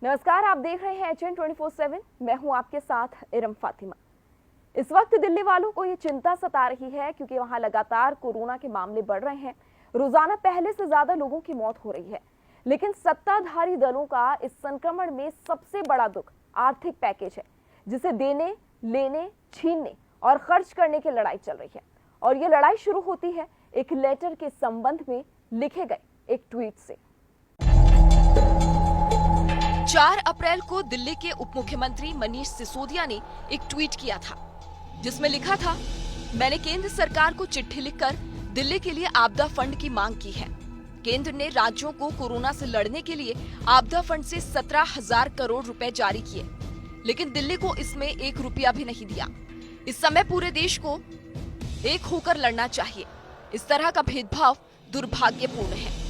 नमस्कार, आप देख रहे हैं HN 24/7। मैं हूं आपके साथ इरम फातिमा। इस वक्त दिल्ली वालों को ये चिंता सता रही है क्योंकि वहां लगातार कोरोना के मामले बढ़ रहे हैं। रोजाना पहले से ज्यादा लोगों की मौत हो रही है, लेकिन सत्ताधारी दलों का इस संक्रमण में सबसे बड़ा दुख आर्थिक पैकेज है, जिसे देने, लेने, छीनने और खर्च करने की लड़ाई चल रही है। और ये लड़ाई शुरू होती है एक लेटर के संबंध में लिखे गए एक ट्वीट से। 4 अप्रैल को दिल्ली के उप मुख्यमंत्री मनीष सिसोदिया ने एक ट्वीट किया था, जिसमें लिखा था, मैंने केंद्र सरकार को चिट्ठी लिखकर दिल्ली के लिए आपदा फंड की मांग की है। केंद्र ने राज्यों को कोरोना से लड़ने के लिए आपदा फंड से 17,000 करोड़ रुपए जारी किए, लेकिन दिल्ली को इसमें 1 रुपया भी नहीं दिया। इस समय पूरे देश को एक होकर लड़ना चाहिए। इस तरह का भेदभाव दुर्भाग्यपूर्ण है।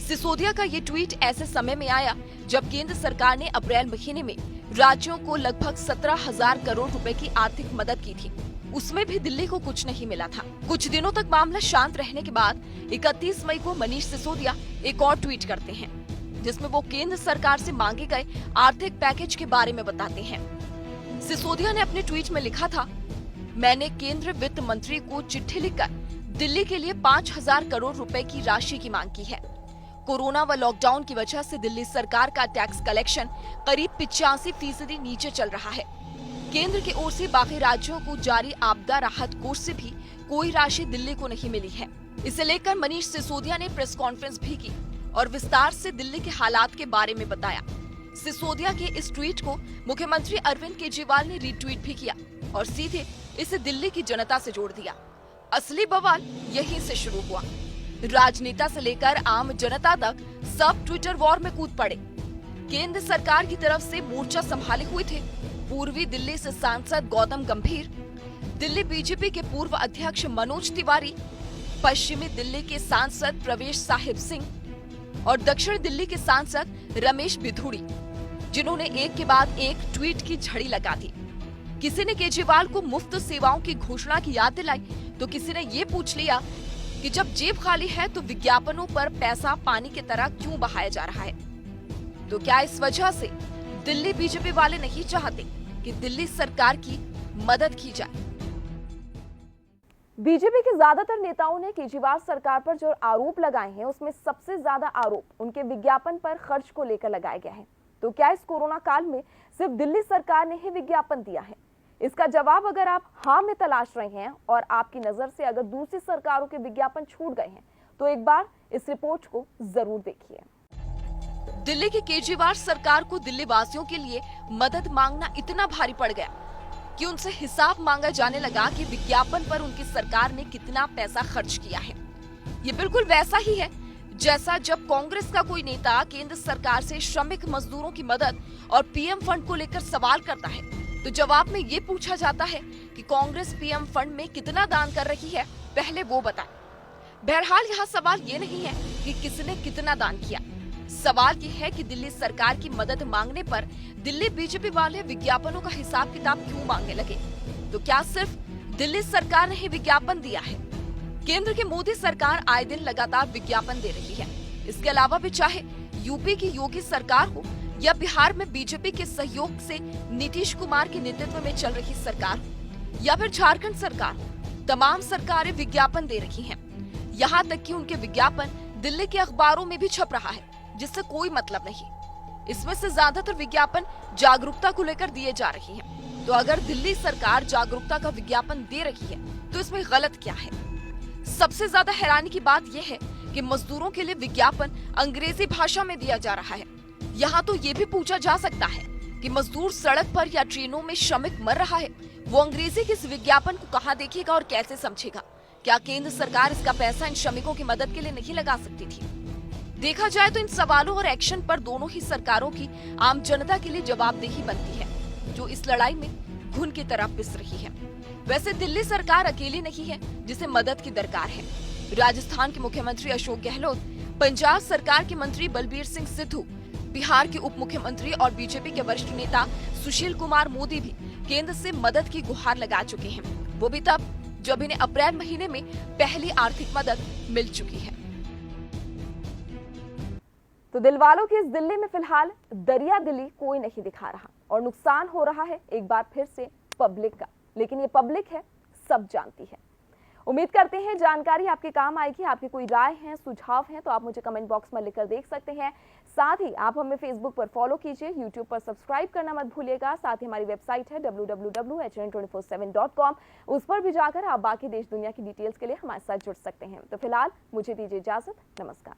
सिसोदिया का ये ट्वीट ऐसे समय में आया जब केंद्र सरकार ने अप्रैल महीने में राज्यों को लगभग 17,000 करोड़ रुपए की आर्थिक मदद की थी। उसमें भी दिल्ली को कुछ नहीं मिला था। कुछ दिनों तक मामला शांत रहने के बाद 31 मई को मनीष सिसोदिया एक और ट्वीट करते हैं, जिसमें वो केंद्र सरकार से मांगे गए आर्थिक पैकेज के बारे में बताते हैं। सिसोदिया ने अपने ट्वीट में लिखा था, मैंने केंद्रीय वित्त मंत्री को चिट्ठी लिखकर दिल्ली के लिए 5,000 करोड़ रुपए की राशि की मांग की है। कोरोना व लॉकडाउन की वजह से दिल्ली सरकार का टैक्स कलेक्शन करीब 85% नीचे चल रहा है। केंद्र की ओर से बाकी राज्यों को जारी आपदा राहत कोष से भी कोई राशि दिल्ली को नहीं मिली है। इसे लेकर मनीष सिसोदिया ने प्रेस कॉन्फ्रेंस भी की और विस्तार से दिल्ली के हालात के बारे में बताया। सिसोदिया के इस ट्वीट को मुख्यमंत्री अरविंद केजरीवाल ने रीट्वीट भी किया और सीधे इसे दिल्ली की जनता से जोड़ दिया। असली बवाल यहीं से शुरू हुआ। राजनेता से लेकर आम जनता तक सब ट्विटर वॉर में कूद पड़े। केंद्र सरकार की तरफ से मोर्चा संभाले हुए थे पूर्वी दिल्ली से सांसद गौतम गंभीर, दिल्ली बीजेपी के पूर्व अध्यक्ष मनोज तिवारी, पश्चिमी दिल्ली के सांसद प्रवेश साहिब सिंह और दक्षिण दिल्ली के सांसद रमेश बिधूड़ी, जिन्होंने एक के बाद एक ट्वीट की झड़ी लगा दी। किसी ने केजरीवाल को मुफ्त सेवाओं की घोषणा की याद दिलाई, तो किसी ने ये पूछ लिया कि जब जेब खाली है तो विज्ञापनों पर पैसा पानी की तरह क्यों बहाया जा रहा है। तो क्या इस वजह से दिल्ली बीजेपी वाले नहीं चाहते कि दिल्ली सरकार की मदद की जाए? बीजेपी के ज्यादातर नेताओं ने केजरीवाल सरकार पर जो आरोप लगाए हैं, उसमें सबसे ज्यादा आरोप उनके विज्ञापन पर खर्च को लेकर लगाया गया है। तो क्या इस कोरोना काल में सिर्फ दिल्ली सरकार ने ही विज्ञापन दिया है? इसका जवाब अगर आप हाँ में तलाश रहे हैं और आपकी नजर से अगर दूसरी सरकारों के विज्ञापन छूट गए हैं, तो एक बार इस रिपोर्ट को जरूर देखिए। दिल्ली की केजरीवाल सरकार को दिल्ली वासियों के लिए मदद मांगना इतना भारी पड़ गया कि उनसे हिसाब मांगा जाने लगा कि विज्ञापन पर उनकी सरकार ने कितना पैसा खर्च किया है। ये बिल्कुल वैसा ही है जैसा जब कांग्रेस का कोई नेता केंद्र सरकार से श्रमिक मजदूरों की मदद और पीएम फंड को लेकर सवाल करता है, तो जवाब में ये पूछा जाता है कि कांग्रेस पीएम फंड में कितना दान कर रही है, पहले वो बताए। बहरहाल यहाँ सवाल ये नहीं है कि किसने कितना दान किया, सवाल ये है कि दिल्ली सरकार की मदद मांगने पर दिल्ली बीजेपी वाले विज्ञापनों का हिसाब किताब क्यों मांगने लगे। तो क्या सिर्फ दिल्ली सरकार ने ही विज्ञापन दिया है? केंद्र की मोदी सरकार आए दिन लगातार विज्ञापन दे रही है। इसके अलावा भी चाहे यूपी की योगी सरकार हो या बिहार में बीजेपी के सहयोग से नीतीश कुमार के नेतृत्व में चल रही सरकार या फिर झारखंड सरकार, तमाम सरकारें विज्ञापन दे रही हैं। यहाँ तक कि उनके विज्ञापन दिल्ली के अखबारों में भी छप रहा है, जिससे कोई मतलब नहीं। इसमें से ज्यादातर विज्ञापन जागरूकता को लेकर दिए जा रही हैं। तो अगर दिल्ली सरकार जागरूकता का विज्ञापन दे रही है, तो इसमें गलत क्या है? सबसे ज्यादा हैरानी की बात यह है कि मजदूरों के लिए विज्ञापन अंग्रेजी भाषा में दिया जा रहा है। यहाँ तो ये भी पूछा जा सकता है कि मजदूर सड़क पर या ट्रेनों में श्रमिक मर रहा है, वो अंग्रेजी के इस विज्ञापन को कहाँ देखेगा और कैसे समझेगा? क्या केंद्र सरकार इसका पैसा इन श्रमिकों की मदद के लिए नहीं लगा सकती थी? देखा जाए तो इन सवालों और एक्शन पर दोनों ही सरकारों की आम जनता के लिए जवाबदेही बनती है, जो इस लड़ाई में घुन की तरह पिस रही है। वैसे दिल्ली सरकार अकेली नहीं है जिसे मदद की दरकार है। राजस्थान के मुख्यमंत्री अशोक गहलोत, पंजाब सरकार के मंत्री बलबीर सिंह सिद्धू, बिहार के उप मुख्यमंत्री और बीजेपी के वरिष्ठ नेता सुशील कुमार मोदी भी केंद्र से मदद की गुहार लगा चुके हैं, वो भी तब जब इन्हें अप्रैल महीने में पहली आर्थिक मदद मिल चुकी है। तो दिल वालों की इस दिल्ली में फिलहाल दरिया दिली कोई नहीं दिखा रहा और नुकसान हो रहा है एक बार फिर से पब्लिक का। लेकिन ये पब्लिक है, सब जानती है। उम्मीद करते हैं जानकारी आपके काम आएगी। आपकी कोई राय है, सुझाव है तो आप मुझे कमेंट बॉक्स में लिखकर देख सकते हैं। साथ ही आप हमें फेसबुक पर फॉलो कीजिए, यूट्यूब पर सब्सक्राइब करना मत भूलिएगा। साथ ही हमारी वेबसाइट है www.hn247.com, उस पर भी जाकर आप बाकी देश दुनिया की डिटेल्स के लिए हमारे साथ जुड़ सकते हैं। तो फिलहाल मुझे दीजिए इजाजत, नमस्कार।